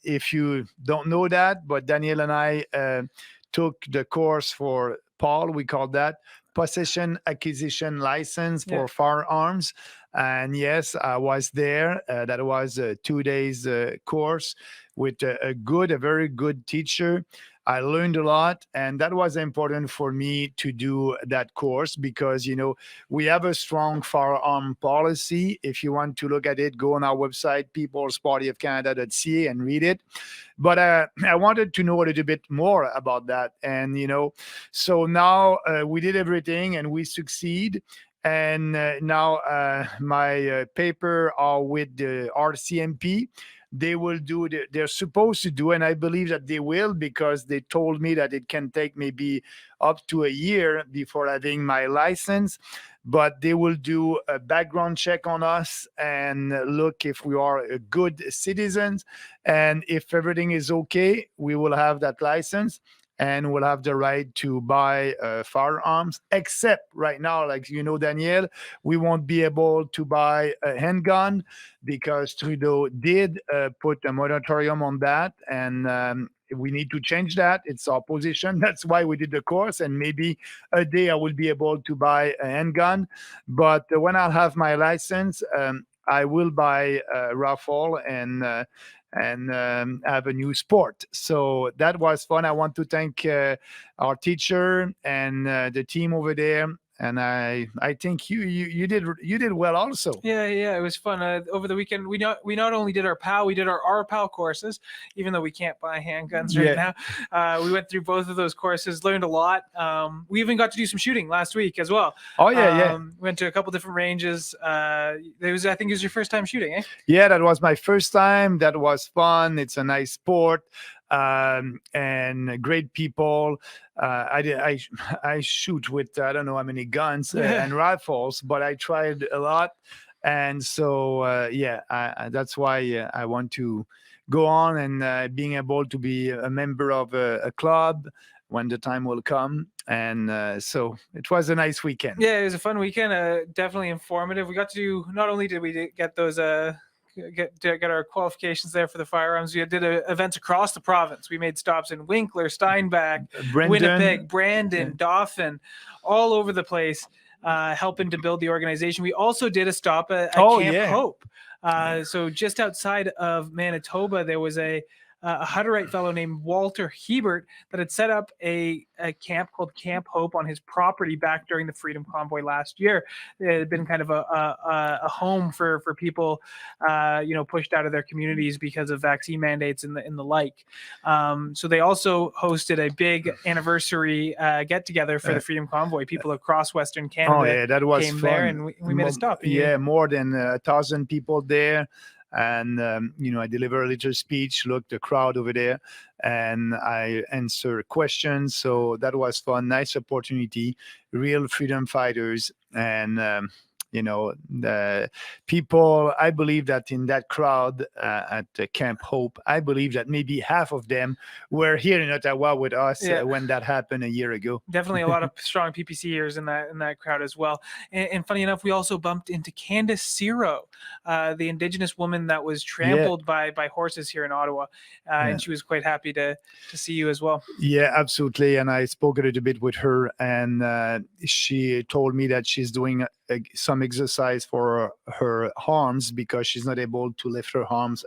if you don't know that, but Daniel and I took the course for Paul. We call that possession acquisition license Yeah. for firearms. And yes, I was there. That was a 2 days course with a very good teacher. I learned a lot, and that was important for me to do that course because, we have a strong firearm policy. If you want to look at it, go on our website, peoplespartyofcanada.ca, and read it. But I wanted to know a little bit more about that. And, so now we did everything and we succeed. And now my paper are with the RCMP. They will do they're supposed to do, and I believe that they will, because they told me that it can take maybe up to a year before having my license. But they will do a background check on us and look if we are a good citizens. And if everything is okay, we will have that license and will have the right to buy firearms. Except right now, like Daniel, we won't be able to buy a handgun because Trudeau did put a moratorium on that, and we need to change that. It's our position. That's why we did the course, and maybe a day I will be able to buy a handgun. But when I'll have my license, I will buy a rifle and have a new sport. So that was fun. I want to thank our teacher and the team over there. And I think you did well also. Yeah, it was fun. Over the weekend, we not only did our PAL, we did our RPAL courses, even though we can't buy handguns right now. We went through both of those courses, learned a lot. We even got to do some shooting last week as well. Oh yeah. Went to a couple different ranges. I think it was your first time shooting, eh? Yeah, that was my first time. That was fun. It's a nice sport. And great people. I shoot with I don't know how many guns and rifles, but I tried a lot, and so that's why I want to go on and being able to be a member of a club when the time will come. And so it was a nice weekend. Yeah, it was a fun weekend. Definitely informative. We got to do. Not only did we get those. Get our qualifications there for the firearms. We did events across the province. We made stops in Winkler, Steinbach, Winnipeg, Brandon, Dauphin, all over the place, helping to build the organization. We also did a stop at Camp Hope. So just outside of Manitoba, there was a Hutterite fellow named Walter Hebert that had set up a camp called Camp Hope on his property back during the Freedom Convoy last year. It had been kind of a home for people, pushed out of their communities because of vaccine mandates and the like. So they also hosted a big anniversary get together for the Freedom Convoy. People across Western Canada that was came fun. there, and we made a stop. Yeah, more than 1,000 people there. And, I deliver a little speech, look, the crowd over there, and I answer questions. So that was fun. Nice opportunity, real freedom fighters. And, the people, I believe that in that crowd at Camp Hope, I believe that maybe half of them were here in Ottawa with us when that happened a year ago. Definitely a lot of strong PPCers in that crowd as well. And funny enough, we also bumped into Candace Ciro, the Indigenous woman that was trampled by horses here in Ottawa. And she was quite happy to see you as well. Yeah, absolutely. And I spoke a little bit with her, and she told me that she's doing some exercise for her arms because she's not able to lift her arms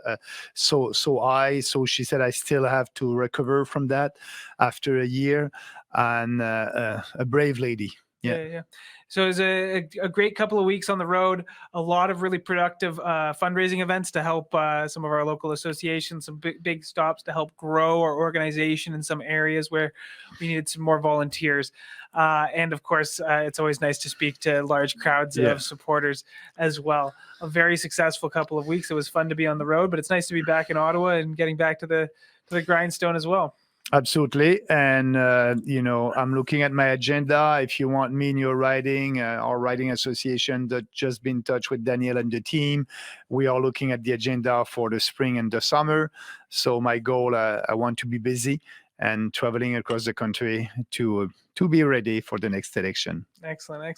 so high. So she said, I still have to recover from that after a year. And a brave lady. Yeah. So it was a great couple of weeks on the road, a lot of really productive fundraising events to help some of our local associations, some big stops to help grow our organization in some areas where we needed some more volunteers. And of course, it's always nice to speak to large crowds of supporters as well. A very successful couple of weeks. It was fun to be on the road, but it's nice to be back in Ottawa and getting back to the grindstone as well. Absolutely. And, I'm looking at my agenda. If you want me in your riding, our riding association that just been in touch with Daniel and the team, we are looking at the agenda for the spring and the summer. So my goal, I want to be busy and traveling across the country to be ready for the next election. Excellent.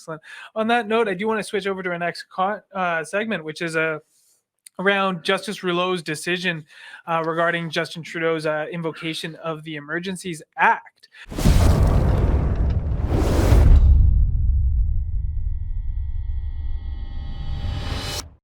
On that note, I do want to switch over to our next segment, which is a around Justice Rouleau's decision regarding Justin Trudeau's invocation of the Emergencies Act.